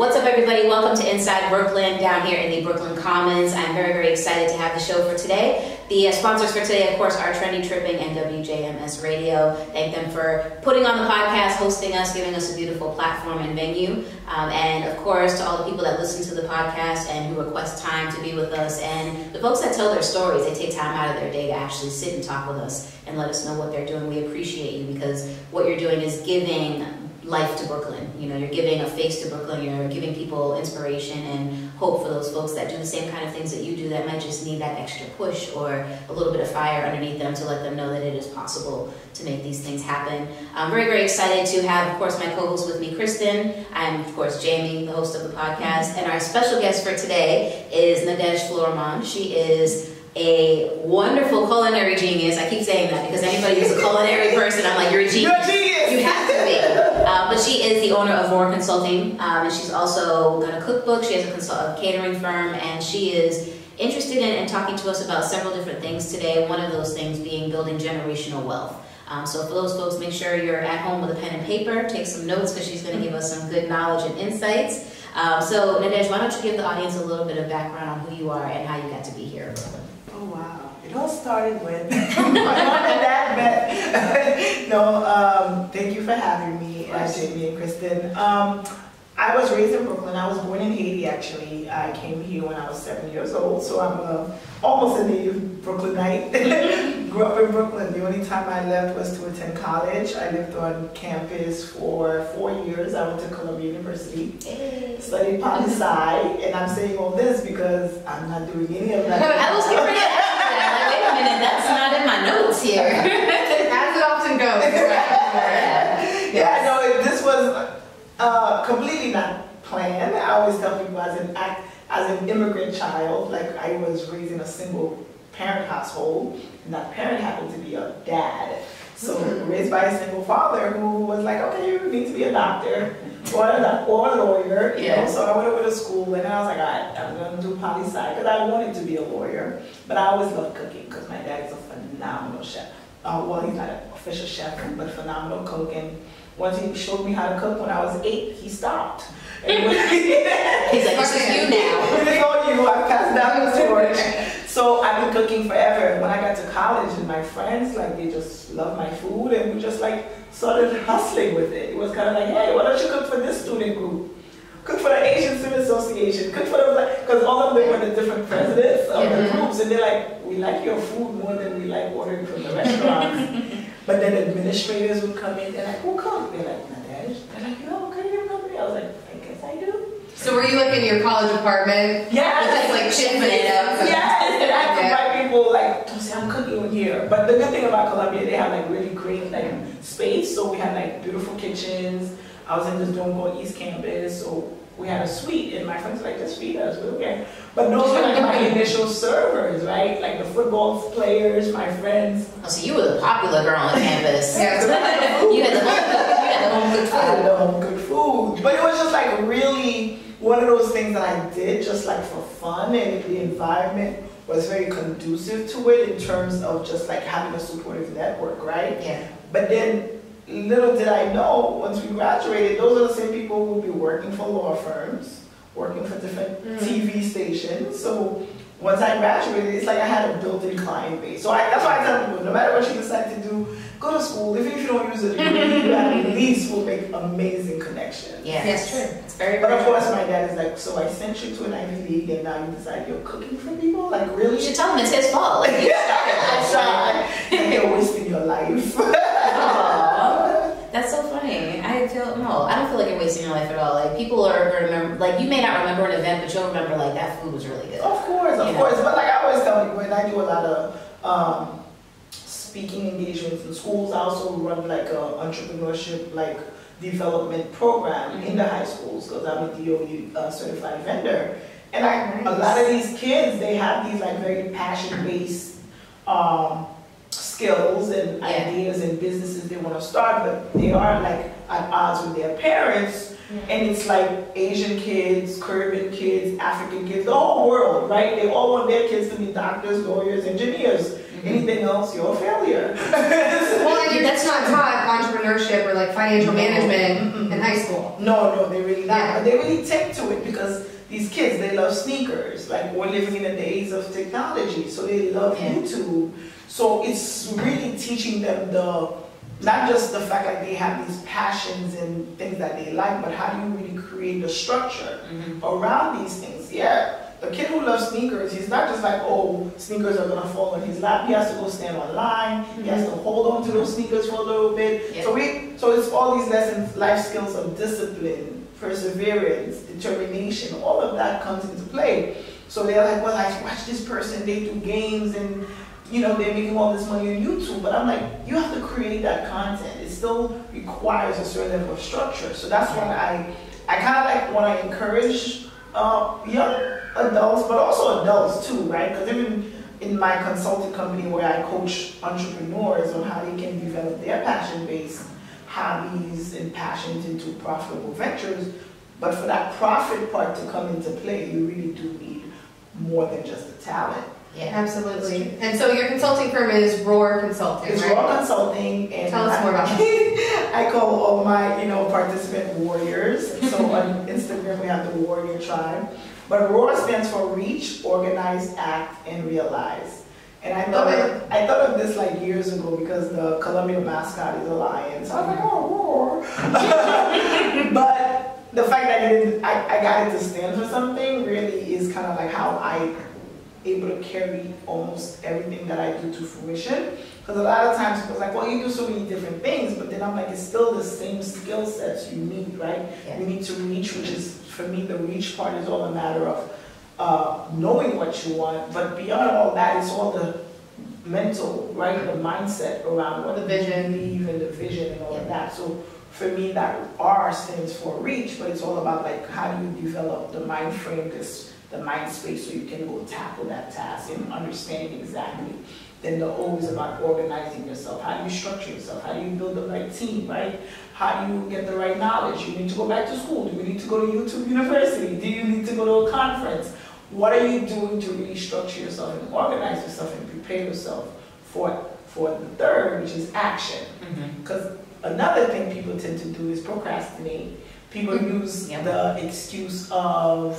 What's up, everybody? Welcome to Inside Brooklyn down here in the Brooklyn Commons. I'm very, very excited to have the show for today. The sponsors for today, of course, are Trendy Tripping and WJMS Radio. Thank them for putting on the podcast, hosting us, giving us a beautiful platform and venue. And of course, to all the people that listen to the podcast and who request time to be with us, and the folks that tell their stories, they take time out of their day to actually sit and talk with us and let us know what they're doing. We appreciate you because what you're doing is giving life to Brooklyn. You know, you're giving a face to Brooklyn. You're giving people inspiration and hope for those folks that do the same kind of things that you do that might just need that extra push or a little bit of fire underneath them to let them know that it is possible to make these things happen. I'm very, very excited to have, of course, my co-host with me, Kristen. I'm, of course, Jamie, the host of the podcast. And our special guest for today is Nadej Florimon. She is a wonderful culinary genius. I keep saying that because anybody who's a culinary person, I'm like, you're a genius. You're a genius. You have to be. But she is the owner of Borough Consulting, and she's also got a cookbook. She has a catering firm, and she is interested in talking to us about several different things today. One of those things being building generational wealth. So for those folks, make sure you're at home with a pen and paper. Take some notes because she's going to give us some good knowledge and insights. So Nadej, why don't you give the audience a little bit of background on who you are and how you got to be here in Brooklyn? Oh wow! It all started when my mom and dad met. No, thank you for having me, Jamie and Kristen. I was raised in Brooklyn. I was born in Haiti, actually. I came here when I was 7 years old, so I'm almost a native Brooklynite. Grew up in Brooklyn. The only time I left was to attend college. I lived on campus for 4 years. I went to Columbia University, studied poli-sci, and I'm saying all this because I'm not doing any of that. I was getting ready to ask you that. Like, wait a minute, that's not in my notes here. As it often goes. Yeah, no, this was completely not planned. I always tell people as an immigrant child, like I was raised in a single parent household, and that parent happened to be a dad. So raised by a single father who was like, okay, you need to be a doctor or a lawyer. You know? So I went over to school and I was like, all right, I'm going to do poli-sci because I wanted to be a lawyer. But I always loved cooking because my dad is a phenomenal chef. Well, he's not an official chef, but a phenomenal cook. And once he showed me how to cook when I was 8, he stopped. He's like, this is you now. It's all you. I passed down the torch. So I've been cooking forever. When I got to college and my friends, like, they just loved my food and we just like started hustling with it. It was kind of like, hey, why don't you cook for this student group? Cook for the Asian Student Association. Cook for the, because all of them were the different presidents of the groups, and they're like, we like your food more than we like ordering from the restaurants. But then administrators would come in, they're like, who cooked? They're like, Nadej. They're like, no, okay, your company. I was like, I guess I do. So were you like in your college apartment? Yeah. Just like chipping it up? Yes, and I have to invite people like, don't say I'm cooking in here. But the good thing about Columbia, they have like really great like space. So we had like beautiful kitchens. I was in this dorm called East Campus, so we had a suite, and my friends were like, just feed us, we're okay. But those were like my initial servers, right? Like the football players, my friends. Oh, so you were the popular girl on campus. Yeah, you had the home cooked food. I had the home cooked food. But it was just like really one of those things that I did just like for fun, and the environment was very conducive to it in terms of just like having a supportive network, right? Yeah. But then little did I know, once we graduated, those are the same people who will be working for law firms, working for different TV stations. So once I graduated, it's like I had a built-in client base. So that's why I tell people, no matter what you decide to do, go to school. Even if you don't use it, you at least will make amazing connections. Yeah, yes, true. It's very. But of course, my dad is like, so I sent you to an Ivy League, and now you decide you're cooking for people? Like, really? You should tell him it's his fault. Like, you started this. And you're wasting your life. That's so funny. I don't feel like you're wasting your life at all. Like, people are gonna remember, like, you may not remember an event, but you'll remember, like, that food was really good. Of course. But like I always tell people, and I do a lot of speaking engagements in schools. I also run like a entrepreneurship like development program in the high schools because I'm a DOE certified vendor. And a lot of these kids, they have these like very passion-based skills and ideas and businesses they want to start, but they are like at odds with their parents. And it's like Asian kids, Caribbean kids, African kids, the whole world, right? They all want their kids to be doctors, lawyers, engineers. Anything else, you're a failure. Well, and you're just not taught entrepreneurship or like financial management in high school. No, they really not. Yeah. But they really take to it because these kids, they love sneakers. Like, we're living in the days of technology, so they love YouTube. So it's really teaching them not just the fact that they have these passions and things that they like, but how do you really create a structure around these things? Yeah. The kid who loves sneakers, he's not just like, oh, sneakers are gonna fall in his lap. He has to go stand online. He has to hold on to those sneakers for a little bit. Yeah. So it's all these lessons, life skills of discipline, perseverance, determination. All of that comes into play. So they're like, well, I watch this person. They do games and they're making all this money on YouTube. But I'm like, you have to create that content. It still requires a certain level of structure. So that's why I kind of like when I encourage young adults, but also adults too, right? Because even in my consulting company where I coach entrepreneurs on how they can develop their passion-based hobbies and passions into profitable ventures, but for that profit part to come into play, you really do need more than just the talent. Yeah, absolutely. And so your consulting firm is Roar Consulting, It's right? Roar Consulting, and tell us more about that. I call all my participant warriors. So on Instagram we have the Warrior Tribe. But Roar stands for Reach, Organize, Act, and Realize. And I thought of this like years ago because the Colombian mascot is a lion. So I was like, oh, Roar. But the fact that I got it to stand for something really is kind of like how I able to carry almost everything that I do to fruition. Because a lot of times people's like, well, you do so many different things, but then I'm like, it's still the same skill sets you need, right? Yeah. You need to reach, which is, for me, the reach part is all a matter of knowing what you want, but beyond all that, it's all the mental, right? The mindset around what the vision, and the vision and all of that. So for me, that R stands for reach, but it's all about like, how do you develop the mind frame, the mind space, so you can go tackle that task and understand exactly. Then the O is about organizing yourself. How do you structure yourself? How do you build the right team, right? How do you get the right knowledge? You need to go back to school. Do you need to go to YouTube University? Do you need to go to a conference? What are you doing to really structure yourself and organize yourself and prepare yourself for the third, which is action? Because another thing people tend to do is procrastinate. People use the excuse of,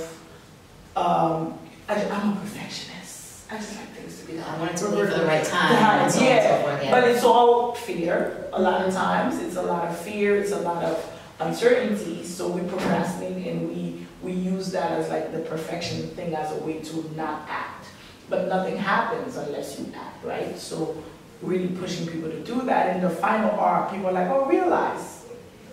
I'm a perfectionist. I just like things to be done. I want it to leave for the right time. Yeah, and so on and so forth, but it's all fear. A lot of times, it's a lot of fear. It's a lot of uncertainty. So we procrastinate and we use that as like the perfection thing as a way to not act. But nothing happens unless you act, right? So really pushing people to do that. And the final R, people are like, oh, realize,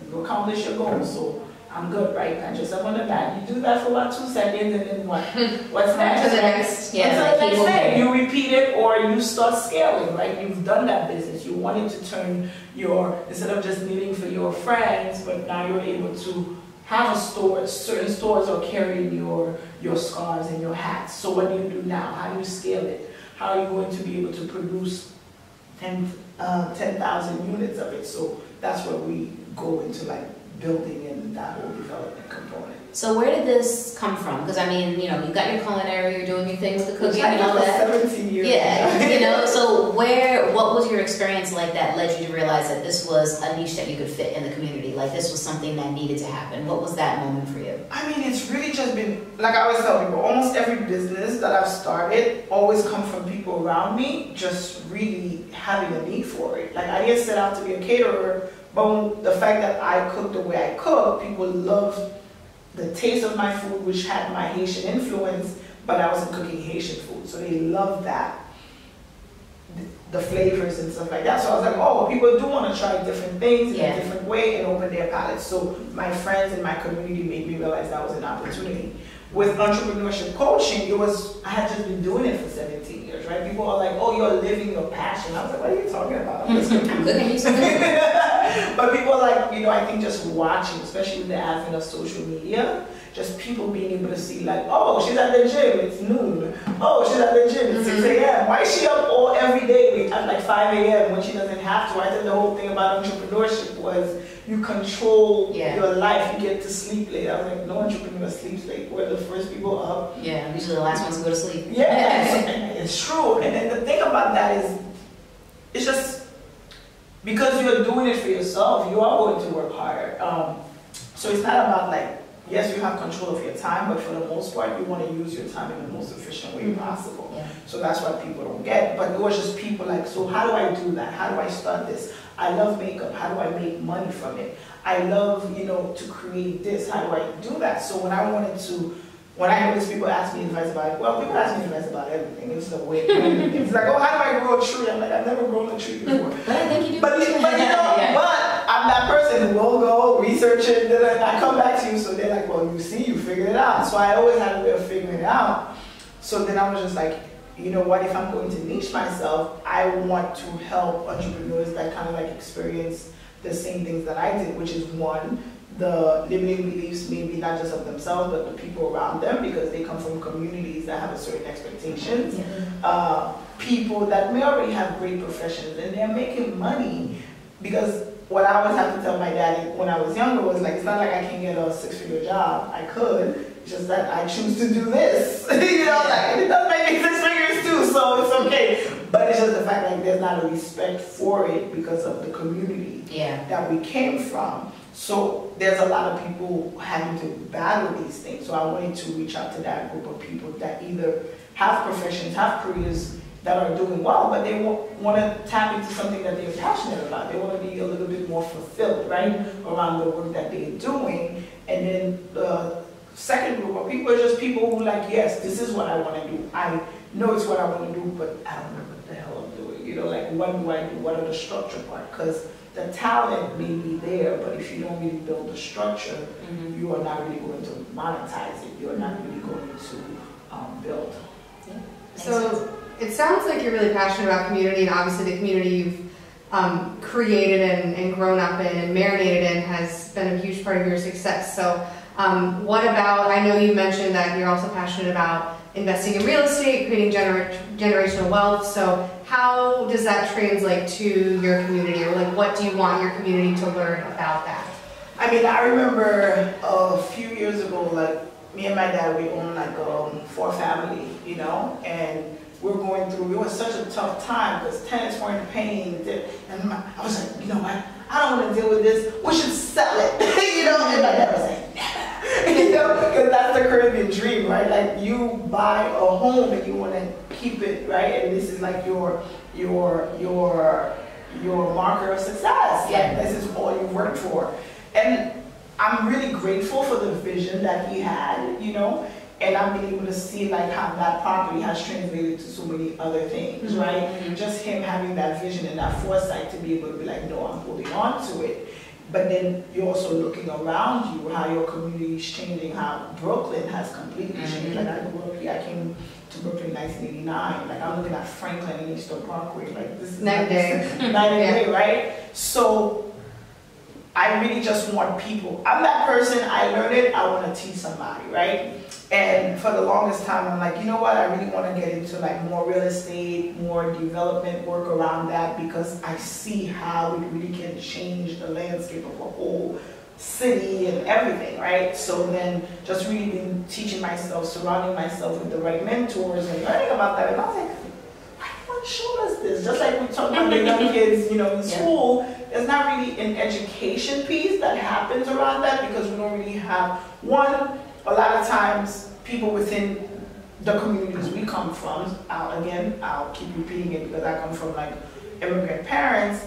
you accomplish your goals. So I'm good, right? Pat yourself on the back. You do that for about 2 seconds, and then what? What's next? To the next, What's the next thing? You repeat it, or you start scaling, right? You've done that business. You wanted to turn instead of just knitting for your friends, but now you're able to have a store. Certain stores are carrying your scarves and your hats. So what do you do now? How do you scale it? How are you going to be able to produce 10,000 units of it? So that's where we go into like building and that whole development component. So where did this come from? Because I mean, you got your culinary, you're doing your things, the cooking and all that. 17 years. Yeah, so what was your experience like that led you to realize that this was a niche that you could fit in the community? Like this was something that needed to happen. What was that moment for you? I mean, it's really just been, like I always tell people, almost every business that I've started always come from people around me just really having a need for it. Like I didn't set out to be a caterer, but the fact that I cook the way I cook, people loved the taste of my food, which had my Haitian influence, but I wasn't cooking Haitian food. So they loved that, the flavors and stuff like that. So I was like, oh, people do want to try different things in a different way and open their palates. So my friends and my community made me realize that was an opportunity. With entrepreneurship coaching, I had just been doing it for 17 years, right? People are like, oh, you're living your passion. I was like, what are you talking about? I'm just But people are like, I think just watching, especially with the advent of social media, just people being able to see like, oh, she's at the gym, it's noon. Oh, she's at the gym, it's 6 a.m. Why is she up every day at like 5 a.m. when she doesn't have to? I think the whole thing about entrepreneurship was you control your life, you get to sleep late. I was like, no entrepreneur sleeps late. We're the first people up. Yeah, usually the last ones to go to sleep. Yeah, it's true. And then the thing about that is it's just because you're doing it for yourself, you are going to work harder. So it's not about like, yes, you have control of your time, but for the most part, you want to use your time in the most efficient way possible. Yeah. So that's what people don't get. But it was just people like, so how do I do that? How do I start this? I love makeup. How do I make money from it? I love, to create this. How do I do that? So when I noticed people ask me advice about it, well, people ask me advice about everything. It's the way it's like, oh, how do I grow a tree? I'm like, I've never grown a tree before. But I think you do. But I'm that person who will go research it, and I come back to you. So they're like, well, you see, you figured it out. So I always had a way of figuring it out. So then I was just like, you know what, if I'm going to niche myself, I want to help entrepreneurs that kind of like experience the same things that I did, which is one, the limiting beliefs maybe not just of themselves, but the people around them, because they come from communities that have a certain expectations. Yeah. People that may already have great professions and they're making money, because what I always have to tell my daddy when I was younger was like, it's not like I can get a 6-figure job. I could, it's just that I choose to do this. Like, it does make me 6 figures too, so it's okay. But it's just the fact that there's not a respect for it because of the community that we came from. So there's a lot of people having to battle these things. So I wanted to reach out to that group of people that either have professions, have careers that are doing well, but they want to tap into something that they're passionate about. They want to be a little bit more fulfilled, right, around the work that they're doing. And then the second group of people are just people who like, yes, this is what I want to do. I know it's what I want to do, but I don't know what the hell I'm doing. Like, what do I do? What are the structure part? Because the talent may be there, but if you don't really build the structure, you are not really going to monetize it. You are not really going to build. Yeah. So it sounds like you're really passionate about community, and obviously the community you've created and grown up in and marinated in has been a huge part of your success. So what about, I know you mentioned that you're also passionate about investing in real estate, creating generational wealth. So how does that translate to your community, or like what do you want your community to learn about that? I mean, I remember a few years ago, like me and my dad, we owned like a 4-family, and we were going through, it was such a tough time because tenants weren't paying, and I was like, you know what, I don't want to deal with this, we should sell it, and my dad was like, because that's the Caribbean dream, right? Like, you buy a home and you want to keep it, right? And this is like your marker of success. Yeah. Like, this is all you worked for. And I'm really grateful for the vision that he had, and I'm being able to see like how that property has translated to so many other things, right? Just him having that vision and that foresight to be able to be like, no, I'm holding on to it. But then you're also looking around you, how your community is changing, how Brooklyn has completely changed. Like, I grew up here, I came to Brooklyn in 1989. Like, I'm looking at Franklin and Eastern Parkway. Like, this is night and day, right? So I really just want people. I'm that person, I learned it, I want to teach somebody, right? And for the longest time, I'm like, you know what, I really want to get into like more real estate, more development work around that, because I see how it really can change the landscape of a whole city and everything, right? So then just really been teaching myself, surrounding myself with the right mentors and learning about that. And I was like, why no one showed us this? Just like we talk about the young kids, in school, there's not really an education piece that happens around that, because we don't really have one. A lot of times, people within the communities we come from, I'll keep repeating it because I come from like immigrant parents,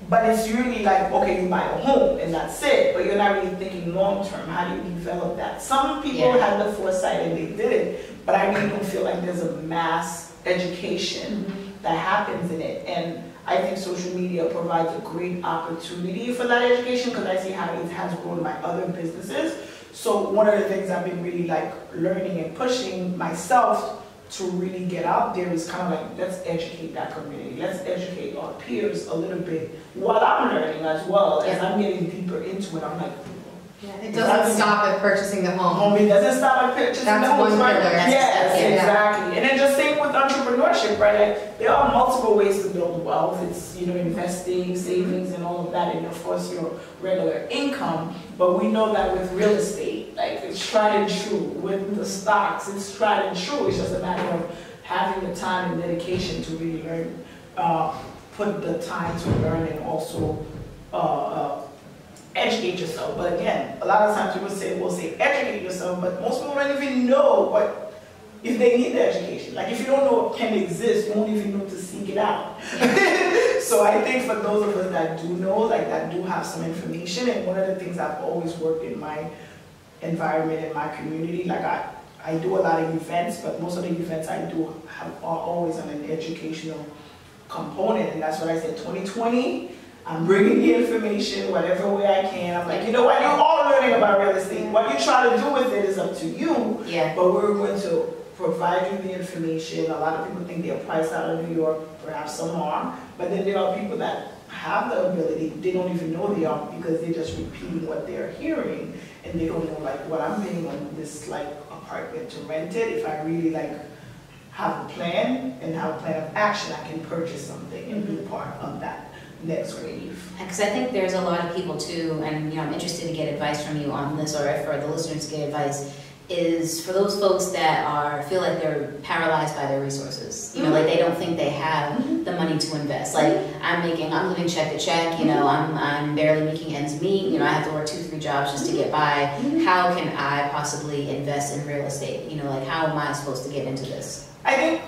but it's really like, okay, you buy a home and that's it, but you're not really thinking long term. How do you develop that? Some people had the foresight and they did it, but I really don't feel like there's a mass education that happens in it. And I think social media provides a great opportunity for that education, because I see how it has grown my other businesses. So one of the things I've been really like learning and pushing myself to really get out there is kind of like, let's educate that community. Let's educate our peers a little bit while I'm learning as well. As I'm getting deeper into it, I'm like, it doesn't stop at purchasing the home. It doesn't stop at purchasing the home. That's one pillar. Yes, exactly. And then just same with entrepreneurship, right? Like, there are multiple ways to build wealth. It's, investing, savings, and all of that, and of course your regular income. But we know that with real estate, like, it's tried and true. With the stocks, it's tried and true. It's just a matter of having the time and dedication to really learn put the time to learn and also educate yourself. But again, a lot of times people will say educate yourself, but most people don't even know what if they need the education. Like if you don't know what pen exists, you won't even know to seek it out. So I think for those of us that do know, like that do have some information, and one of the things I've always worked in my environment, in my community, like I do a lot of events, but most of the events I do are always on an educational component, and that's what I said, 2020, I'm bringing the information whatever way I can. I'm like, you know what, you're all learning about real estate. What you try to do with it is up to you, but we're going to provide you the information. A lot of people think they're priced out of New York, perhaps some are, but then there are people that have the ability, they don't even know they are because they're just repeating what they're hearing, and they don't know like what I'm paying on this like apartment to rent it. If I really like have a plan and have a plan of action, I can purchase something and be part of that next wave. Because I think there's a lot of people too, and I'm interested to get advice from you on this, or for the listeners to get advice, is for those folks that feel like they're paralyzed by their resources. Like they don't think they have the money to invest. Like I'm living check to check, I'm barely making ends meet, I have to work 2-3 jobs just to get by. How can I possibly invest in real estate? Like how am I supposed to get into this? I think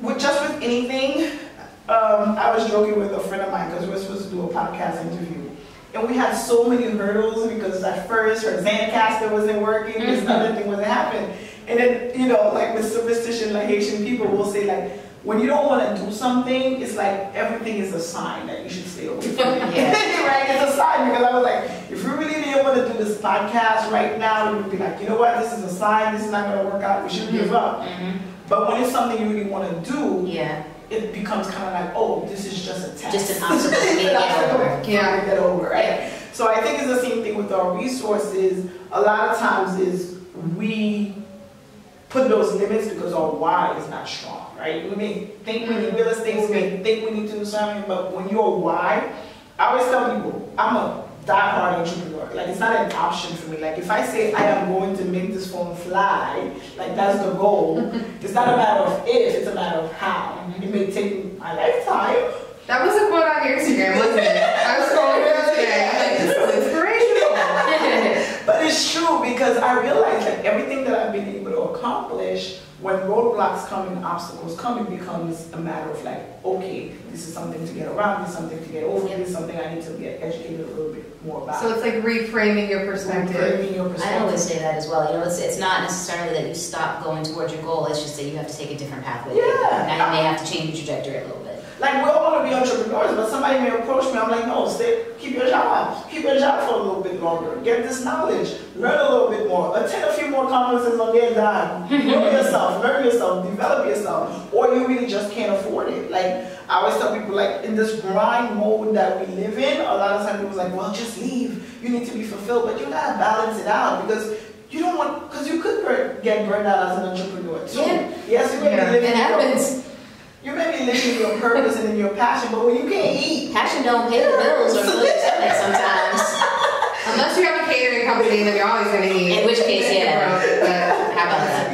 with anything, I was joking with a friend of mine because we were supposed to do a podcast interview. And we had so many hurdles because at first her Zencaster wasn't working, this other thing wasn't happening. And then, like with superstition, like Haitian people will say like, when you don't want to do something, it's like everything is a sign that you should stay away from it. Right? It's a sign, because I was like, if you really didn't want to do this podcast right now, you would be like, you know what, this is a sign, this is not going to work out, we should give up. But when it's something you really want to do, it becomes kind of like, oh, this is just a test. Just an obstacle for me to get over. Right? So I think it's the same thing with our resources. A lot of times is we put those limits because our why is not strong, right? We may think we need real estate, we may think we need to do something, but when your why, I always tell people, I'm a die-hard entrepreneur. Like it's not an option for me. Like if I say I am going to make this phone fly, like that's the goal. It's not a matter of if, it's a matter of how. It may take my lifetime. That was a quote on your Instagram, wasn't it? I was scrolling through today. I'm like, this is inspirational. But it's true, because I realize that everything that I've been able to accomplish, when roadblocks come and obstacles come, it becomes a matter of like, okay, this is something to get around, this is something to get over, this is something I need to get educated a little bit more about. So it's like reframing your perspective. I always say that as well. It's not necessarily that you stop going towards your goal, it's just that you have to take a different pathway. Now you may have to change your trajectory a little bit. Like we all want to be entrepreneurs, but somebody may approach me, I'm like, no, keep your job. Keep your job for a little bit longer. Get this knowledge. Learn a little bit more. Attend a few more conferences on their dime. Know yourself, learn yourself, develop yourself. Or you really just can't afford it. Like I always tell people, like in this grind mode that we live in, a lot of times people are like, well, just leave. You need to be fulfilled, but you gotta balance it out, because you don't want, because you could get burned out as an entrepreneur too. Yes, you may be living. It happens. You may be living your purpose and in your passion, but when you can't eat, passion don't pay the bills or fill your stomach sometimes. Unless you have a catering company, then you're always going to eat. In which case, how about that?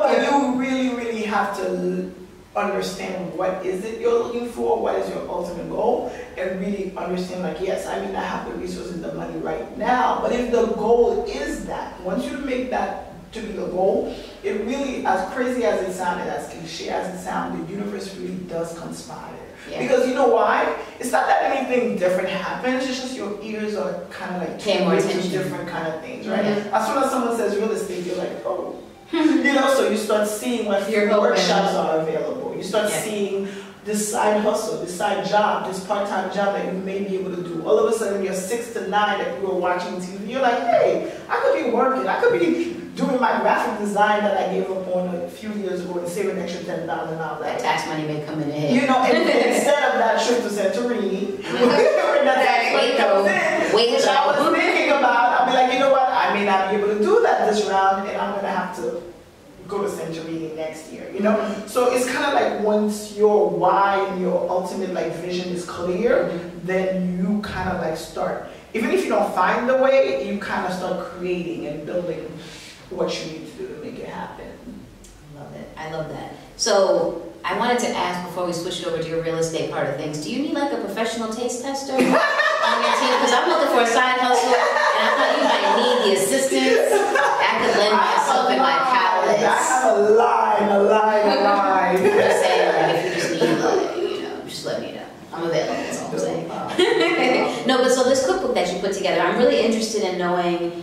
But you really have to understand what is it you're looking for, what is your ultimate goal, and really understand, like, yes, I may not have the resources, the money right now, but if the goal is that, once you make that to be the goal, it really, as crazy as it sounded, as cliche as it sounded, the universe really does conspire. Because you know why? It's not that anything different happens, it's just your ears are kind of like paying more attention to different kind of things, right? As soon as someone says real estate, you're like, oh. So you start seeing what workshops are available. You start seeing this side hustle, this side job, this part-time job that you may be able to do. All of a sudden, you're 6 to 9 that you were watching TV. You're like, hey, I could be working. I could be doing my graphic design that I gave up on a few years ago and save an extra $10,000 out. That tax money may come in ahead. Instead of that trip to Santorini, which I was thinking about, I'll be like, you know what? I may not be able to do that this round, and I'm going to have to go to Santorini next year, So it's kind of like once your why and your ultimate vision is clear, then you kind of start, even if you don't find the way, you kind of start creating and building what you need to do to make it happen. I love that. So I wanted to ask before we switched over to your real estate part of things, do you need like a professional taste tester on your team? Because I'm looking for a side hustle, and I thought you might need the assistance. I could lend myself in my palettes. I have a line. I'm just saying, like, if you just need, like, you know, just let me know. I'm available, that's all I'm saying. No, but so this cookbook that you put together, I'm really interested in knowing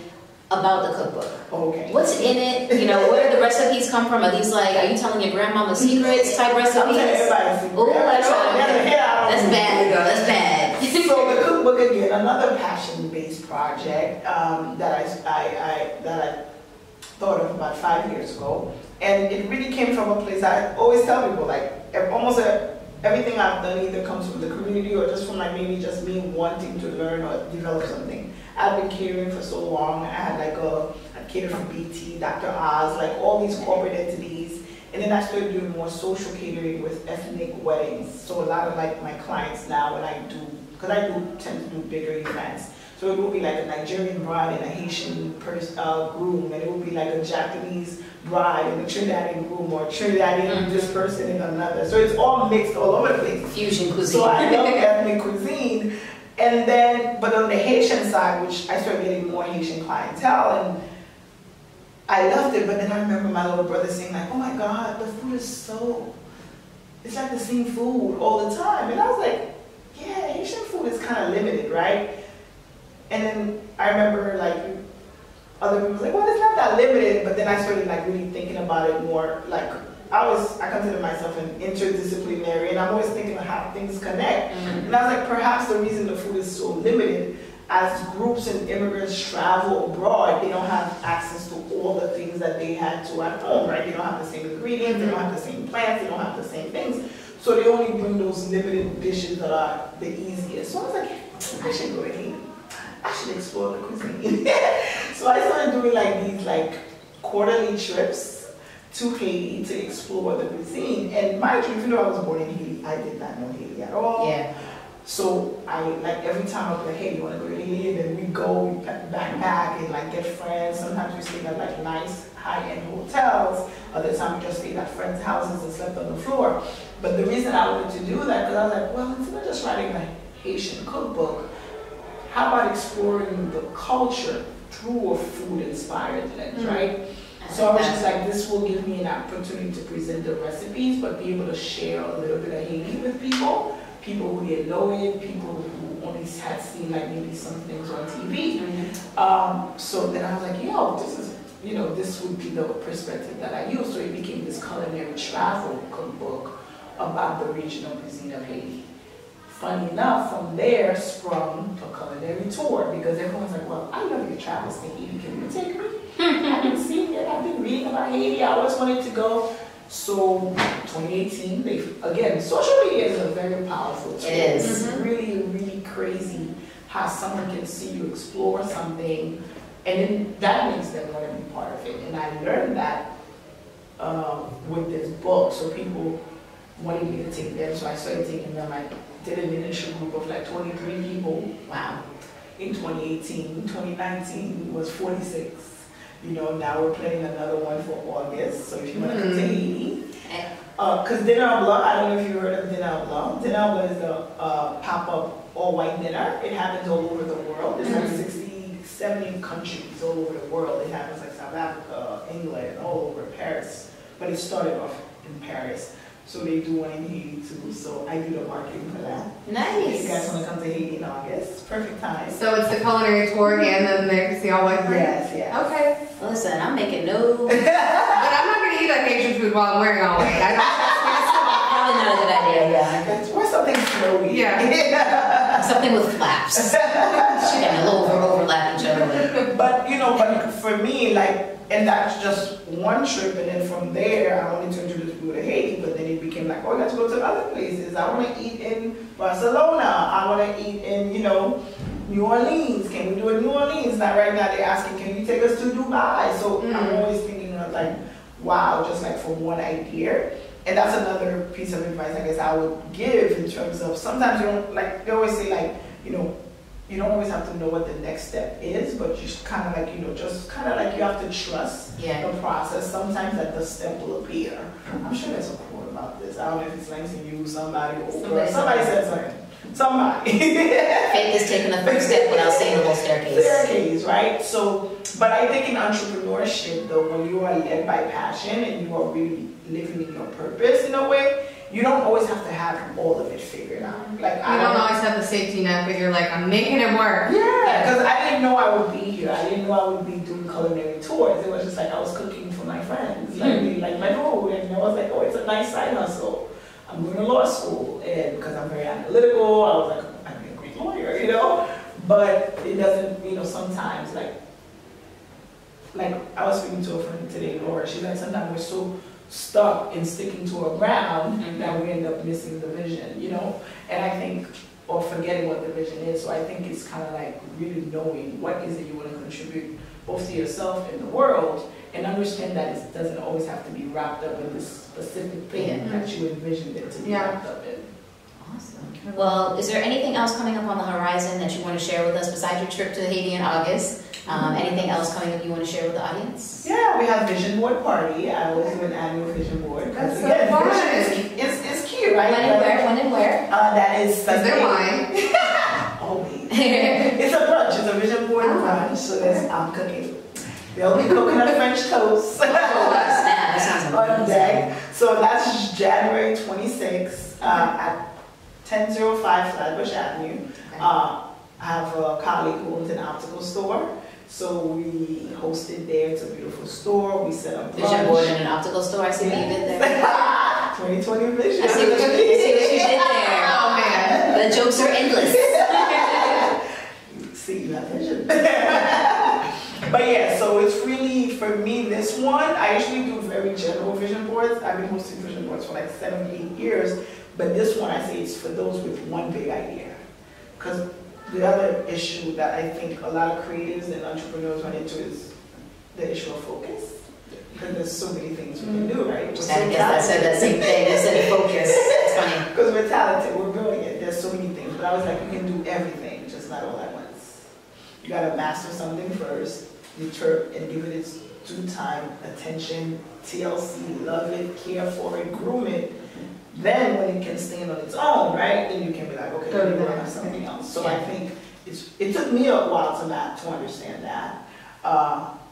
about the cookbook. Okay. What's in it? You know, where do the recipes come from? Are these like, are you telling your grandmama secrets type recipes? I'm telling everybody secrets. Oh, that's bad, girl. That's bad. So the cookbook again, another passion-based project that I thought of about 5 years ago, and it really came from a place. I always tell people, like, almost everything I've done either comes from the community or just from like maybe just me wanting to learn or develop something. I've been catering for so long. I had like I catered for BT, Dr. Oz, like all these corporate entities. And then I started doing more social catering with ethnic weddings. So a lot of like my clients now, when I do, because I tend to do bigger events. So it will be like a Nigerian bride and a Haitian groom, and it will be like a Japanese bride and a Trinidadian groom, or a Trinidadian this person and another. So it's all mixed all over the place. Fusion cuisine. So I love ethnic cuisine. And then, but on the Haitian side, which I started getting more Haitian clientele, and I loved it, but then I remember my little brother saying like, oh my God, the food is so, it's like the same food all the time. And I was like, yeah, Haitian food is kind of limited, right? And then I remember like, other people was like, well, it's not that limited, but then I started like really thinking about it more. Like, I consider myself an interdisciplinary, and I'm always thinking of how things connect. And I was like, perhaps the reason the food is so limited, as groups and immigrants travel abroad, they don't have access to all the things that they had to at home, right? They don't have the same ingredients, they don't have the same plants, they don't have the same things. So they only bring those limited dishes that are the easiest. So I was like, I should go to Haiti. I should explore the cuisine. So I started doing like these like quarterly trips to Haiti to explore the cuisine. And mind you, even though I was born in Haiti, I did not know Haiti at all. Yeah. So I, like every time I was like, hey, you want to go to Haiti? And then we go backpack and like get friends. Sometimes we stayed at like nice high-end hotels. Other times we just stayed at friends' houses and slept on the floor. But the reason I wanted to do that, because I was like, well, instead of just writing a Haitian cookbook, how about exploring the culture through a food-inspired lens, right? So I was just like, this will give me an opportunity to present the recipes, but be able to share a little bit of Haiti with people who didn't know it, people who only had seen like maybe some things on TV. So then I was like, this is, this would be the perspective that I use. So it became this culinary travel cookbook about the regional cuisine of Haiti. Funny enough, from there sprung a culinary tour, because everyone's like, well, I love your travels to Haiti, can you take me? I've been seeing it, I've been reading about Haiti, I always wanted to go. So 2018, again, social media is a very powerful tool. It is. It's really, really crazy how someone can see you explore something, and then that makes them want to be part of it. And I learned that with this book. So people wanted me to take them, so I started taking them. I did an initial group of like 23 people. Wow. In 2018, 2019 was 46. Now we're planning another one for August. So if you want to come to Haiti, because Dinner Blanc, I don't know if you heard of Dinner Blanc. Dinner Blanc is a pop-up all-white dinner. It happens all over the world. There's like 60, 70 countries all over the world. It happens like South Africa, England, all over Paris. But it started off in Paris. So they do one in Haiti too, so I do the marketing for that. Nice. If you guys want to come to Haiti in August, perfect time. So it's the culinary tour and then there's the all-white party? Yes. Okay. Listen, I'm making no... But I'm not going to eat like Asian food while I'm wearing all-white. Probably not a good idea, yeah. Or something snowy. Yeah. Something with flaps. And a little overlap each other. But, but for me, like, and that's just one trip, and then from there, I wanted to introduce people to Haiti, but then it became like, oh, let's go to other places. I want to eat in Barcelona. I want to eat in, New Orleans. Can we do it in New Orleans? Now, right now, they're asking, can you take us to Dubai? So I'm always thinking of like, wow, just like from one idea. And that's another piece of advice I guess I would give in terms of, sometimes you don't, like, they always say like, you don't always have to know what the next step is, but you kind of like, just kind of like you have to trust the process. Sometimes that the step will appear. I'm sure there's a quote about this. I don't know if it's Langston Hughes, somebody said something. Somebody. Faith is taking the first step without saying the whole staircase. Right? So, but I think in entrepreneurship, though, when you are led by passion and you are really living in your purpose in a way, you don't always have to have all of it figured out. Like you don't always have the safety net, but you're like, I'm making it work. Yeah, because I didn't know I would be here. I didn't know I would be doing culinary tours. It was just like I was cooking for my friends. Like they like my food, and I was like, oh, it's a nice side hustle. I'm going to law school, and because I'm very analytical, I was like, I'd be a great lawyer, But it doesn't, sometimes like I was speaking to a friend today, Laura. She's like, sometimes we're so stuck in sticking to a ground that we end up missing the vision, And I think, or forgetting what the vision is. So I think it's kind of like really knowing what is it you want to contribute both to yourself and the world, and understand that it doesn't always have to be wrapped up in this specific thing that you envisioned it to be wrapped up in. Awesome. Well, is there anything else coming up on the horizon that you want to share with us besides your trip to Haiti in August? Anything else coming up you want to share with the audience? Yeah, we have Vision Board Party. I always do an annual Vision Board. That's so fun. It's cute, right? When and where? That is Sunday. Is there wine? Always. It's a brunch. It's a Vision Board brunch. So there's cooking. There'll be coconut French toast on deck. So that's January 26th at 1005 Flatbush Avenue. Okay. I have a colleague who owns an optical store. So we hosted there. It's a beautiful store. We set up Vision Board in an optical store. I see what you did there. 2020 Vision. I see what you did there. Oh man, the jokes are endless. See, you have vision. But yeah, so it's really, for me, this one, I usually do very general vision boards. I've been hosting vision boards for like 7-8 years. But this one, I say it's for those with one big idea. Because the other issue that I think a lot of creatives and entrepreneurs run into is the issue of focus. Because there's so many things we can do, right? Just I guess I said that same thing. I said focus. It's funny. Because we're talented, we're brilliant. There's so many things. But I was like, you can do everything, just not all at once. You gotta master something first, deter and give it its due time, attention, TLC, love it, care for it, groom it. Then when it can stand on its own, right, then you can be like, okay, let me work on something else. So I think it took me a while to understand that.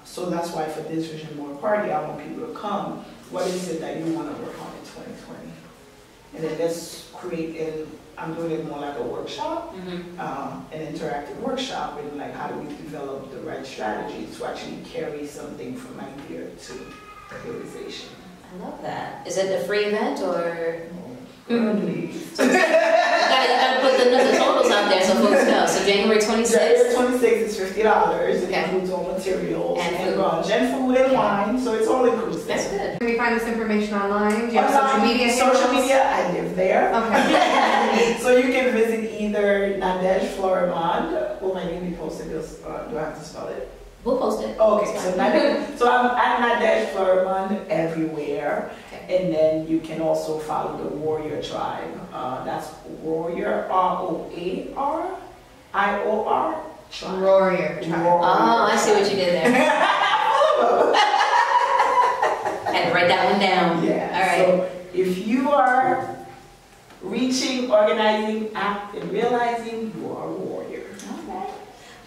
So that's why for this Vision Board Party, I want people to come. What is it that you want to work on in 2020? And then let's create, I'm doing it more like a workshop, an interactive workshop, and like how do we develop the right strategies to actually carry something from idea to realization. I love that. Is it a free event or? Currently. So you gotta put the totals out there so folks know. So January 26th. January 26th is $50. It includes all materials and brunch and food and wine, so it's all inclusive. That's good. Can we find this information online? Do you have social media? Social media, I live there. Okay. So you can visit either Nadej Florimond. Will my name be posted? Do I have to spell it? We'll post it. Okay, so I'm at Nadej Florimond everywhere. Okay. And then you can also follow the Warrior Tribe. That's Warrior, ROARIOR Tribe. Warrior Tribe. Oh, I see what you did there. Had to write that one down. Yeah. All right. So if you are reaching, organizing, and realizing, you are a warrior.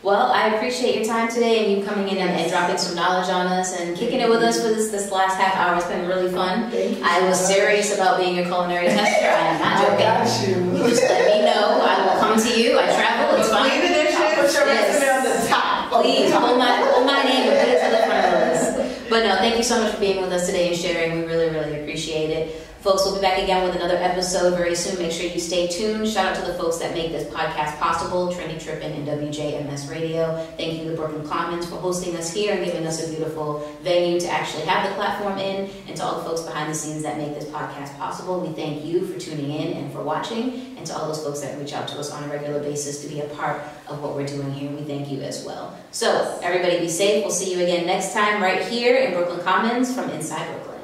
Well, I appreciate your time today and you coming in and dropping some knowledge on us and kicking it with us for this last half hour. It's been really fun. I was serious about being your culinary tester. I am not joking. I got you. You just let me know. I will come to you. I travel. It's fine. Leave the dishes. Put your resume on the top. Please, hold my name and put it to the front of the list. But no, thank you so much for being with us today and sharing. We really, really appreciate it. Folks, we'll be back again with another episode very soon. Make sure you stay tuned. Shout out to the folks that make this podcast possible, Trendy Tripping and WJMS Radio. Thank you to Brooklyn Commons for hosting us here and giving us a beautiful venue to actually have the platform in. And to all the folks behind the scenes that make this podcast possible, we thank you for tuning in and for watching. And to all those folks that reach out to us on a regular basis to be a part of what we're doing here, we thank you as well. So, everybody be safe. We'll see you again next time right here in Brooklyn Commons from Inside Brooklyn.